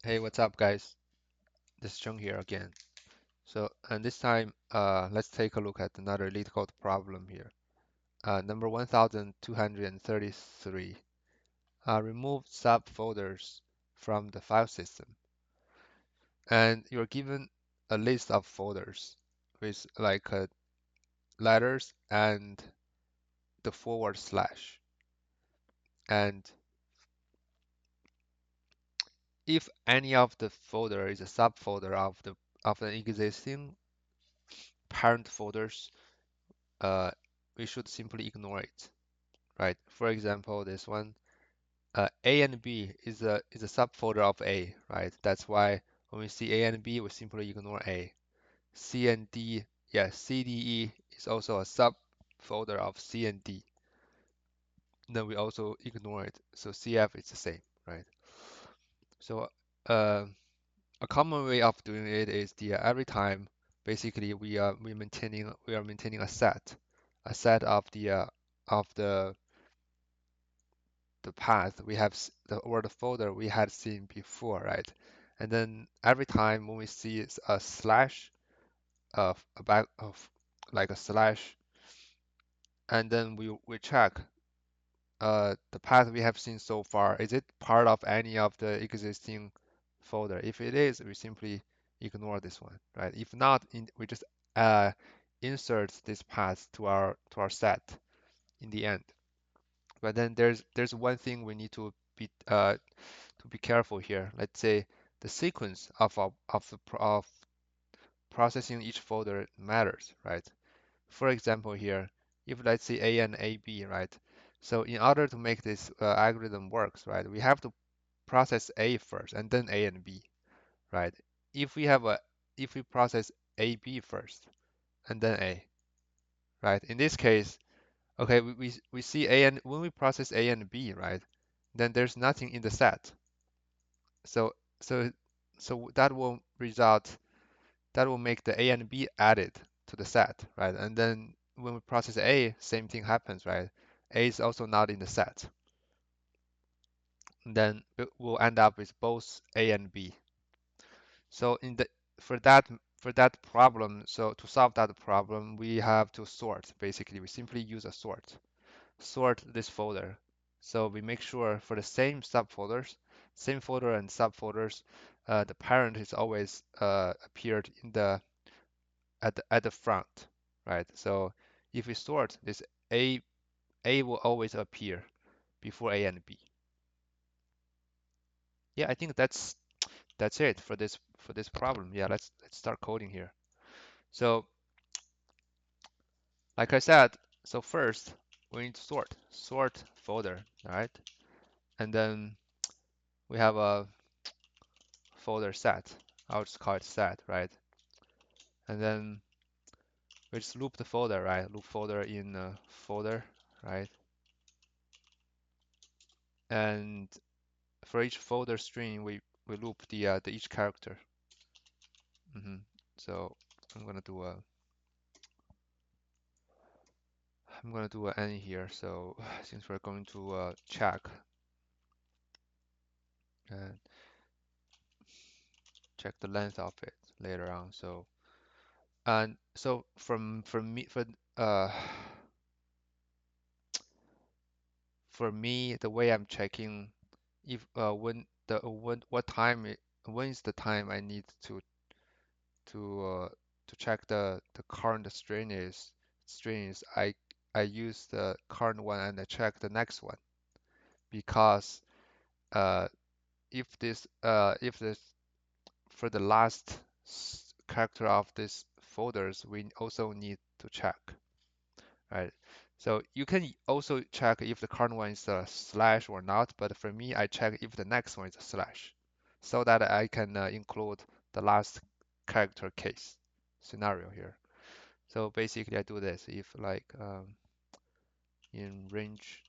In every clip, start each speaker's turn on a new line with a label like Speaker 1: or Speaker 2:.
Speaker 1: Hey, what's up, guys? This is Chung here again. And this time, let's take a look at another LeetCode problem here. Number 1233. Remove subfolders from the file system. And you're given a list of folders with like letters and the forward slash. And if any of the folder is a subfolder of the existing parent folders, uh, we should simply ignore it. Right? For example, this one, A and B is a subfolder of A, right? That's why when we see A and B, we simply ignore A. C and D, yeah, C, D, E is also a subfolder of C and D. Then we also ignore it. So CF is the same, right? So uh, a common way of doing it is every time basically we are maintaining a set of the path we have or the folder we had seen before, right? And then every time when we see a slash of a back of like a slash, and then we check the path we have seen so far, is it part of any of the existing folder? If it is, we simply ignore this one, right? If not, we just uh, insert this path to our set in the end. But then there's one thing we need to be careful here. Let's say the sequence of processing each folder matters, right? For example, here, if let's say A and AB, right? So in order to make this algorithm works, right, we have to process A first and then A and B, right? If we have a if we process AB first and then A, right? In this case, okay, we see A and when we process A and B, right? Then there's nothing in the set. So so so that will make the A and B added to the set, right? And then when we process A, same thing happens, right? A is also not in the set. And then we'll end up with both A and B. So in the for that for that problem, so to solve that problem, we have to sort. Basically, we simply use a sort this folder. So we make sure for the same subfolders, same folder and subfolders, the parent is always appeared in the at the front, right? So if we sort this A will always appear before A and B. Yeah, I think that's it for this problem. Yeah, let's start coding here. So like I said, so first we need to sort folder, all right? And then we have a folder set. I'll just call it set, right? And then we just loop the folder, right? Loop folder in folder, right? And for each folder string, we loop the each character. So I'm gonna do a n here. So since we're going to check and check the length of it later on. So and so from me uh for me the way I'm checking if when what time when is the time I need to uh, to check the current string is I use the current one and I check the next one because uh, if this for the last character of this folders we also need to check, right? So you can also check if the current one is a slash or not, but for me I check if the next one is a slash so that I can include the last character case scenario here. So basically I do this if like in range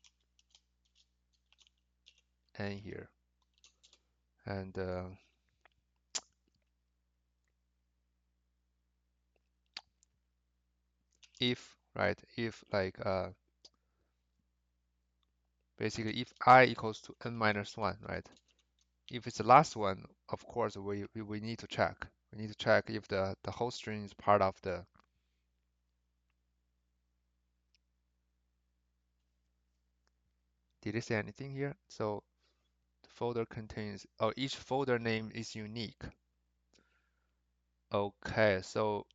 Speaker 1: n here and if right if like basically if I equals to n minus 1, right? If it's the last one, of course we need to check. We need to check if the whole string is part of the. Did it say anything here? So the folder contains. Oh, each folder name is unique. Okay, so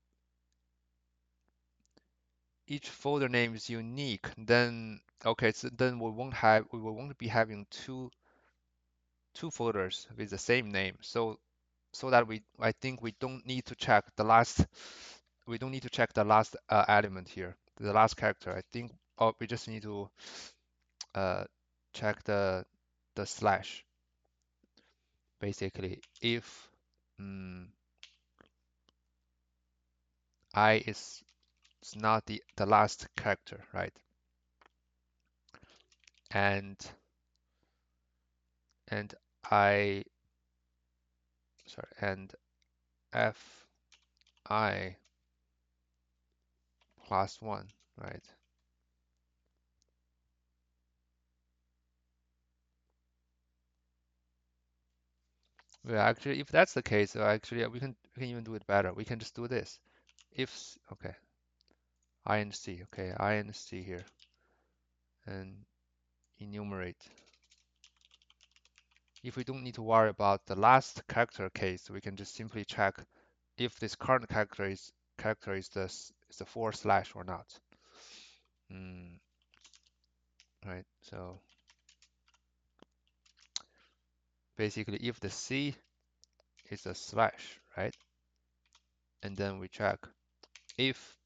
Speaker 1: each folder name is unique. Then okay, so then we won't be having two folders with the same name. So that I think we don't need to check the last. We don't need to check the last element here, the last character. I think we just need to uh, check the slash. Basically, if mm, I is not the last character, right? And and I sorry and f I plus one, right? Well, actually, if that's the case, actually we can even do it better. We can just do this. If okay, I and C, okay, I and C here, and enumerate. If we don't need to worry about the last character case, we can just simply check if this current character is the forward slash or not. Mm, right. So basically, if the C is a slash, right, and then we check if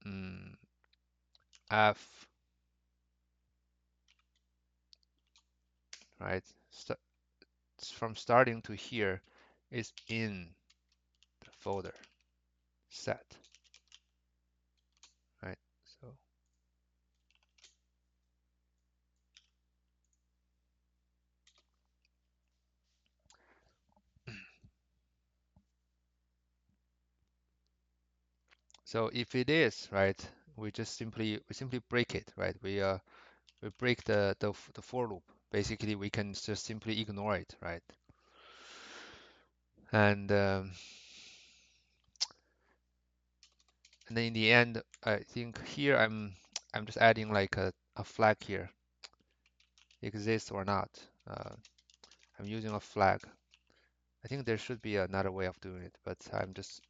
Speaker 1: mm, F, right, from starting to here is in the folder set, right? So so if it is, right, we simply break it, right? We break the for loop. Basically, we can just simply ignore it, right? And and then in the end, I think here I'm just adding like a flag here, exists or not. Uh, I'm using a flag. I think there should be another way of doing it, but I'm just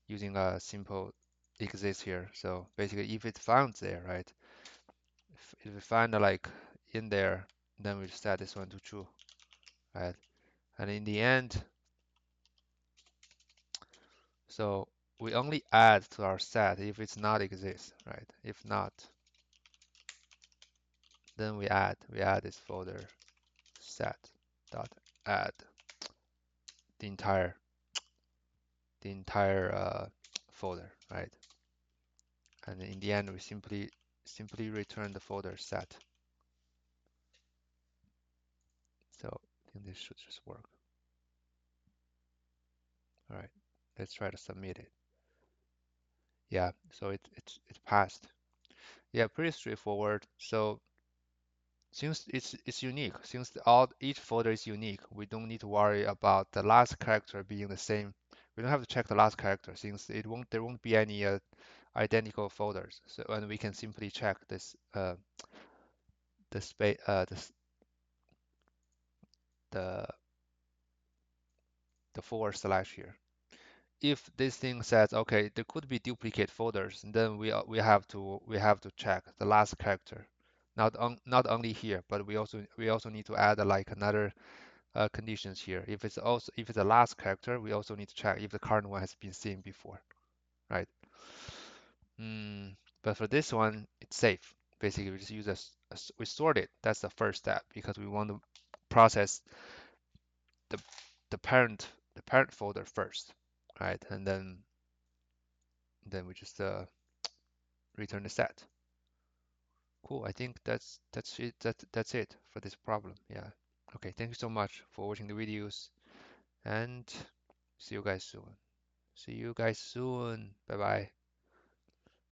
Speaker 1: using a simple exists here. So basically, if it found there, right? If we find like in there, then we set this one to true, right? And in the end, so we only add to our set if it's not exist, right? If not, then we add this folder set dot add the entire folder, right? And in the end, we simply return the folder set. So I think this should just work. All right, let's try to submit it. Yeah, so it passed. Yeah, pretty straightforward. So since it's unique, since each folder is unique, we don't need to worry about the last character being the same. We don't have to check the last character since there won't be any identical folders. So and we can simply check this the space the the forward slash here. If this thing says okay, there could be duplicate folders, then we have to check the last character. Not only here, but we also need to add like another conditions here. If it's the last character, we also need to check if the current one has been seen before, right? But for this one, it's safe. Basically, we just use we sort it. That's the first step because we want to process the the parent folder first, right? And then we just return the set. Cool. I think that's it. That's it for this problem. Yeah. Okay. Thank you so much for watching the videos and see you guys soon. See you guys soon. Bye bye.